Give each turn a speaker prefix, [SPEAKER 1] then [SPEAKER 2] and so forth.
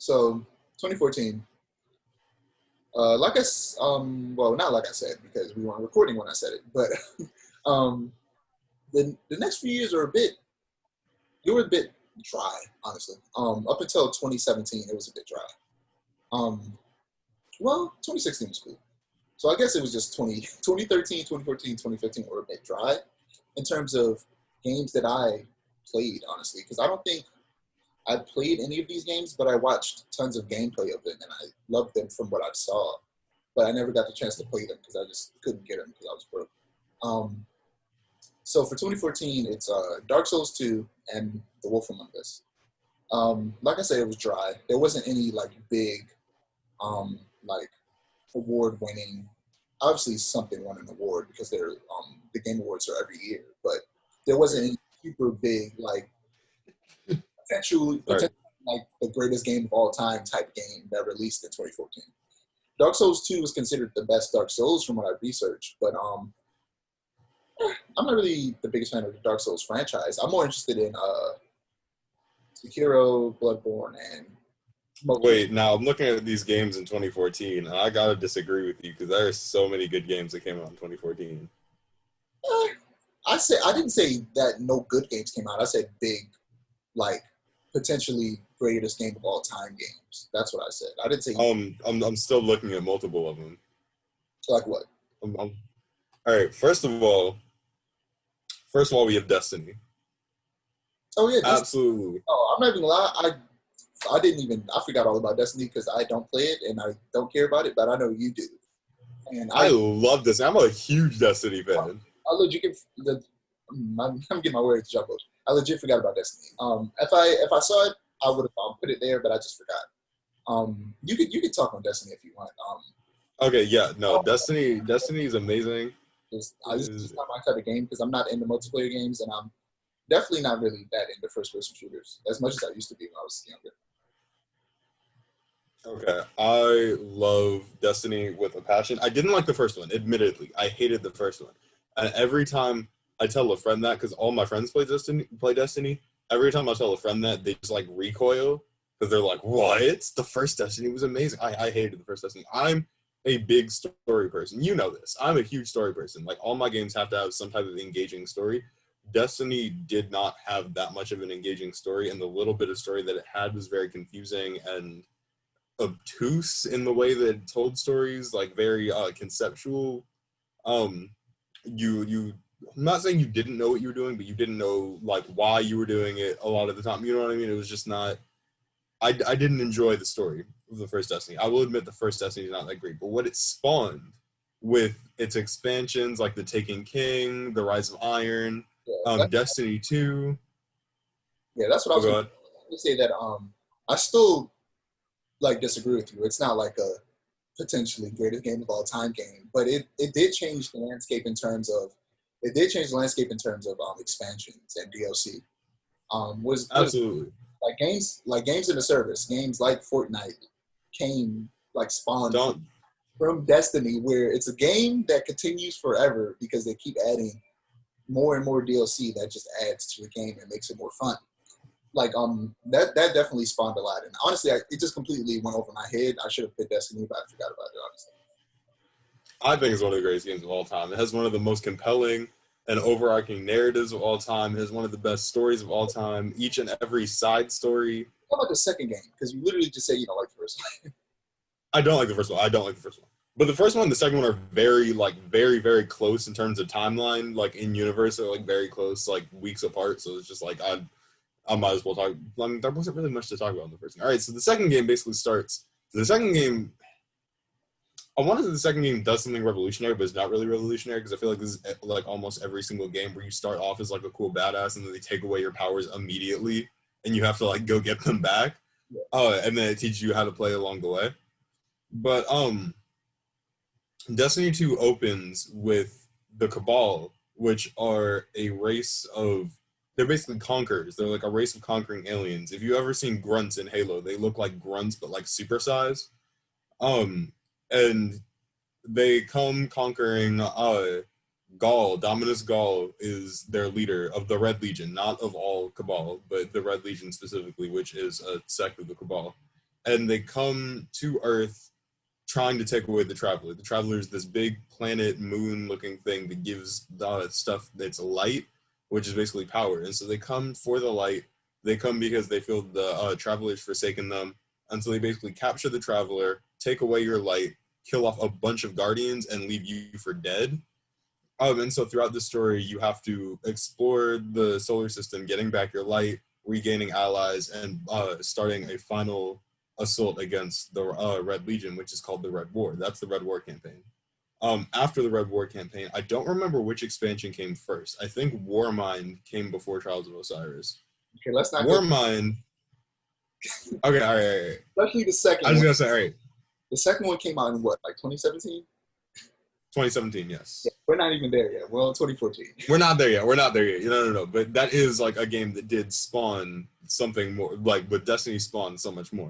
[SPEAKER 1] So 2014. Well, not like I said because we weren't recording when I said it, but um, the next few years are they were a bit dry, honestly. Up until 2017, it was a bit dry. Um, well, 2016 was cool. So I guess it was just 2013, 2014, 2015 were a bit dry in terms of games that I played, honestly, because I don't think I played any of these games, but I watched tons of gameplay of them and I loved them from what I saw. But I never got the chance to play them because I just couldn't get them because I was broke. Um, so for 2014, it's Dark Souls 2 and The Wolf Among Us. Like I said, it was dry. There wasn't any like big, like award winning. Obviously, something won an award because the Game Awards are every year, but there wasn't any super big like potentially like the greatest game of all time type game that released in 2014. Dark Souls 2 was considered the best Dark Souls from what I researched, but I'm not really the biggest fan of the Dark Souls franchise. I'm more interested in Sekiro, Bloodborne, and
[SPEAKER 2] Wait, now I'm looking at these games in 2014, and I gotta disagree with you because there are so many good games that came out in 2014.
[SPEAKER 1] I didn't say that no good games came out. I said big, like potentially greatest game of all time games. That's what I said. I didn't say
[SPEAKER 2] I'm still looking at multiple of them.
[SPEAKER 1] like what.
[SPEAKER 2] All right. First of all, we have Destiny.
[SPEAKER 1] Oh yeah,
[SPEAKER 2] Absolutely.
[SPEAKER 1] Oh, I'm not even gonna lie. I forgot all about Destiny because I don't play it and I don't care about it, but I know you do. And
[SPEAKER 2] I love this. I'm a huge Destiny fan.
[SPEAKER 1] I legit I'm getting my words jumbled. I legit forgot about Destiny. If I saw it, I would have put it there, but I just forgot. You could talk on Destiny if you want.
[SPEAKER 2] Okay, yeah, no, Destiny is amazing.
[SPEAKER 1] It's not my type of game because I'm not into multiplayer games, and I'm definitely not really that into first-person shooters as much as I used to be when I was younger.
[SPEAKER 2] Okay, I love Destiny with a passion. I didn't like the first one, admittedly. I hated the first one. And every time I tell a friend that, because all my friends play Destiny, every time I tell a friend that, they just like recoil because they're like, "What? The first Destiny was amazing." I hated the first Destiny. I'm a big story person. You know this. I'm a huge story person. Like all my games have to have some type of engaging story. Destiny did not have that much of an engaging story, and the little bit of story that it had was very confusing and obtuse in the way that it told stories, like very conceptual. Um, you I'm not saying you didn't know what you were doing, but you didn't know like why you were doing it a lot of the time. You know what I mean? It was just not. I didn't enjoy the story of the first Destiny. I will admit the first Destiny is not that great, but what it spawned with its expansions like the Taken King, the Rise of Iron, Destiny 2.
[SPEAKER 1] Yeah, that's what I was going to say. That I still like disagree with you. It's not like a potentially greatest game of all time game, but it did change the landscape in terms of expansions and DLC. Was
[SPEAKER 2] Absolutely
[SPEAKER 1] like games in the service, games like Fortnite came like spawned from Destiny, where it's a game that continues forever because they keep adding more and more DLC that just adds to the game and makes it more fun. Like that definitely spawned a lot, and honestly, it just completely went over my head. I should have picked Destiny, but I forgot about it. Honestly,
[SPEAKER 2] I think it's one of the greatest games of all time. It has one of the most compelling and overarching narratives of all time. It has one of the best stories of all time. Each and every side story.
[SPEAKER 1] How about the second game? Because you literally just say you don't like the first one.
[SPEAKER 2] I don't like the first one. But the first one and the second one are very, very close in terms of timeline. Like in universe, they're like very close, like weeks apart. So it's just like I might as well talk. I mean, there wasn't really much to talk about in the first game. All right, so the second game basically starts. The second game, I want to say the second game does something revolutionary, but it's not really revolutionary because I feel like this is like almost every single game where you start off as like a cool badass and then they take away your powers immediately and you have to like go get them back. And then it teaches you how to play along the way. But Destiny 2 opens with the Cabal, which are a race of, they're basically conquerors. They're like a race of conquering aliens. If you've ever seen grunts in Halo, they look like grunts but like supersized. And they come conquering Gaul. Dominus Gaul is their leader of the Red Legion, not of all Cabal, but the Red Legion specifically, which is a sect of the Cabal. and they come to Earth trying to take away the Traveler. The Traveler is this big planet, moon-looking thing that gives stuff that's light, which is basically power. And so they come for the light. They come because they feel the Traveler's forsaken them. And so they basically capture the Traveler, take away your light, kill off a bunch of Guardians, and leave you for dead. And so throughout the story, you have to explore the solar system, getting back your light, regaining allies, and starting a final assault against the Red Legion, which is called the Red War. That's the Red War campaign. After the Red War campaign, I don't remember which expansion came first. I think Warmind came before Trials of Osiris.
[SPEAKER 1] Okay, let's not
[SPEAKER 2] Warmind. Okay, all right.
[SPEAKER 1] Especially the second
[SPEAKER 2] I was
[SPEAKER 1] one.
[SPEAKER 2] going to say, all right.
[SPEAKER 1] The second one came out in what, like 2017?
[SPEAKER 2] 2017, yes.
[SPEAKER 1] Yeah, we're not even there yet. We're on 2014.
[SPEAKER 2] We're not there yet. No. But that is like a game that did spawn something more. Like, but Destiny spawned so much more.